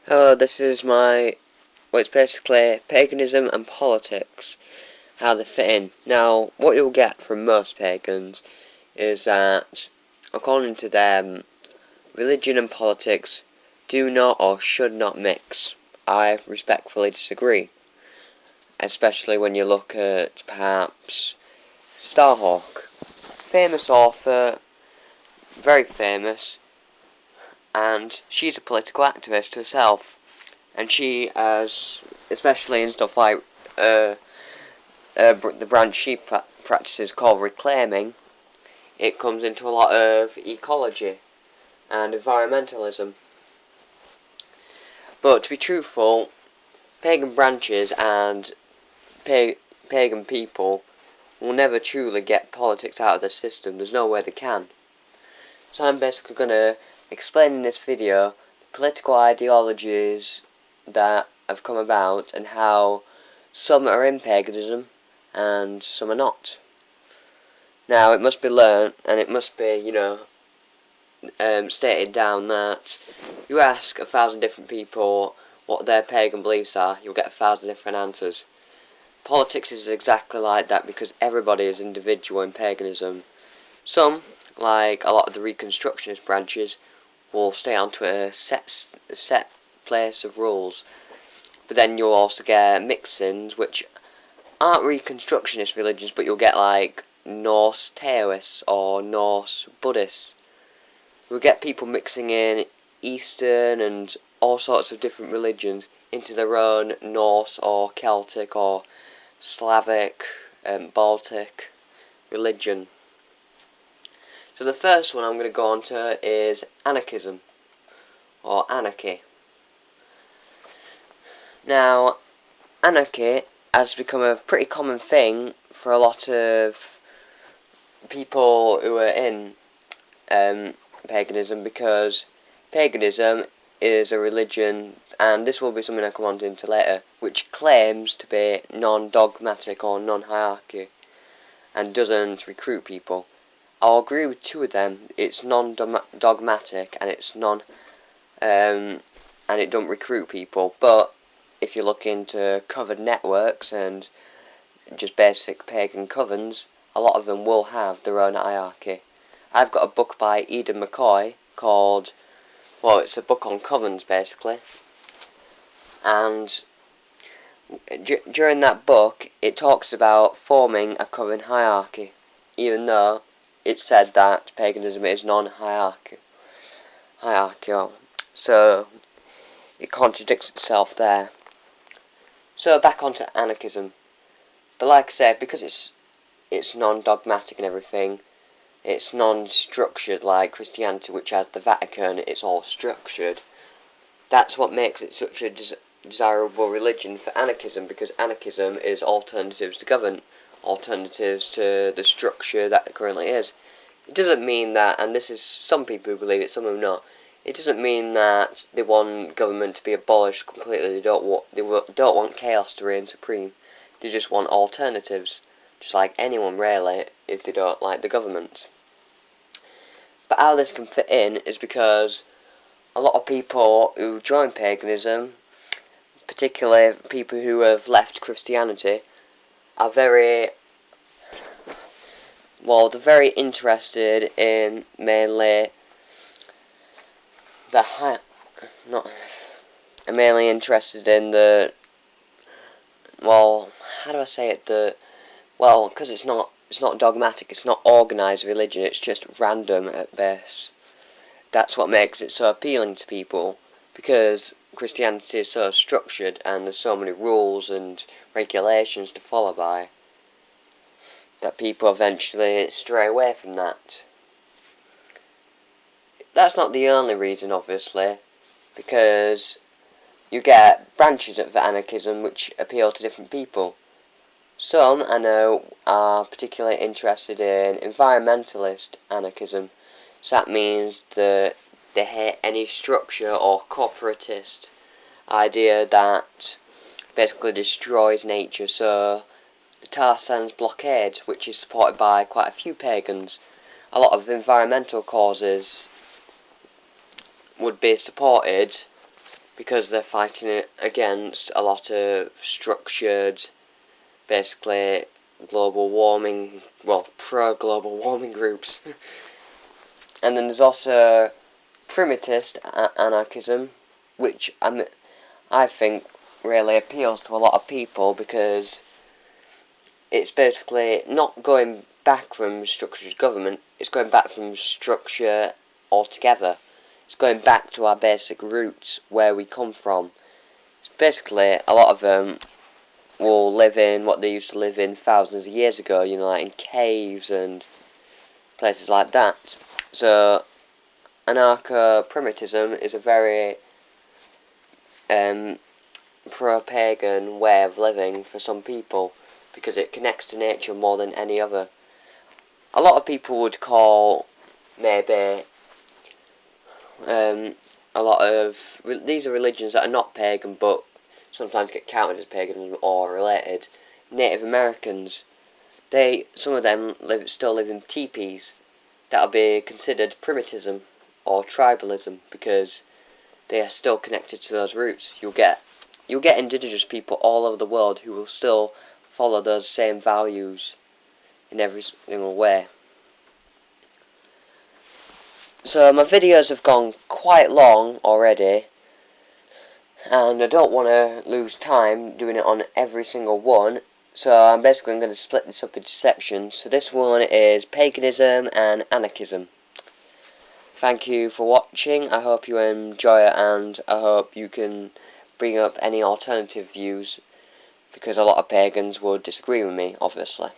Hello, this is it's basically paganism and politics, how they fit in. Now, what you'll get from most pagans is that, according to them, religion and politics do not or should not mix. I respectfully disagree, especially when you look at, perhaps, Starhawk, famous author, very famous, and she's a political activist herself. And she has, especially in stuff like the branch she practices called reclaiming, it comes into a lot of ecology and environmentalism. But to be truthful, pagan branches and pagan people will never truly get politics out of the system. There's no way they can. So I'm basically going to explain in this video the political ideologies that have come about and how some are in paganism and some are not. Now, it must be learnt, and it must be, stated down that you ask 1,000 different people what their pagan beliefs are, you'll get 1,000 different answers. Politics is exactly like that because everybody is individual in paganism. Some, like a lot of the Reconstructionist branches, will stay onto a set place of rules. But then you'll also get mix-ins, which aren't Reconstructionist religions, but you'll get like Norse Taoists or Norse Buddhists. You'll get people mixing in Eastern and all sorts of different religions into their own Norse or Celtic or Slavic Baltic religion. So the first one I'm going to go on to is anarchism, or anarchy. Now, anarchy has become a pretty common thing for a lot of people who are in paganism, because paganism is a religion, and this will be something I come on into later, which claims to be non-dogmatic or non-hierarchy and doesn't recruit people. I'll agree with two of them. It's non-dogmatic and it's and it don't recruit people. But if you look into covered networks and just basic pagan covens, a lot of them will have their own hierarchy. I've got a book by Eden McCoy called, well, it's a book on covens basically, and during that book it talks about forming a coven hierarchy, even though it said that paganism is non-hierarchical. So it contradicts itself there. So back onto anarchism. But like I said, because it's non-dogmatic and everything, it's non-structured like Christianity, which has the Vatican, it's all structured. That's what makes it such a desirable religion for anarchism, because anarchism is alternatives to government, alternatives to the structure that it currently is. It doesn't mean that, and this is some people who believe it, some who not, it doesn't mean that they want government to be abolished completely. They don't want chaos to reign supreme. They just want alternatives, just like anyone really, if they don't like the government. But how this can fit in is because a lot of people who join paganism, particularly people who have left Christianity, are very interested in mainly mainly interested in the, well, how do I say it, because it's not dogmatic, it's not organised religion, it's just random at best. That's what makes it so appealing to people, because Christianity is so structured and there's so many rules and regulations to follow by, that people eventually stray away from that. That's not the only reason, obviously, because you get branches of anarchism which appeal to different people. Some, I know, are particularly interested in environmentalist anarchism, so that means that they hate any structure or corporatist idea that basically destroys nature. So the tar sands blockade, which is supported by quite a few pagans, a lot of environmental causes would be supported because they're fighting against a lot of structured, basically, global warming, well, pro-global warming groups. And then there's also primitivist anarchism, which I think really appeals to a lot of people, because it's basically not going back from structured government, it's going back from structure altogether. It's going back to our basic roots, where we come from. It's basically, a lot of them will live in what they used to live in thousands of years ago, you know, like in caves and places like that. So, anarcho-primitivism is a very pro-pagan way of living for some people, because it connects to nature more than any other. A lot of people would call, maybe, a lot of, these are religions that are not pagan, but sometimes get counted as pagan or related. Native Americans, some of them still live in teepees. That'll be considered primitivism or tribalism, because they are still connected to those roots. You'll get indigenous people all over the world who will still follow those same values in every single way. So my videos have gone quite long already, and I don't want to lose time doing it on every single one, so I'm basically going to split this up into sections. So this one is paganism and anarchism. Thank you for watching. I hope you enjoy it, and I hope you can bring up any alternative views, because a lot of pagans would disagree with me, obviously.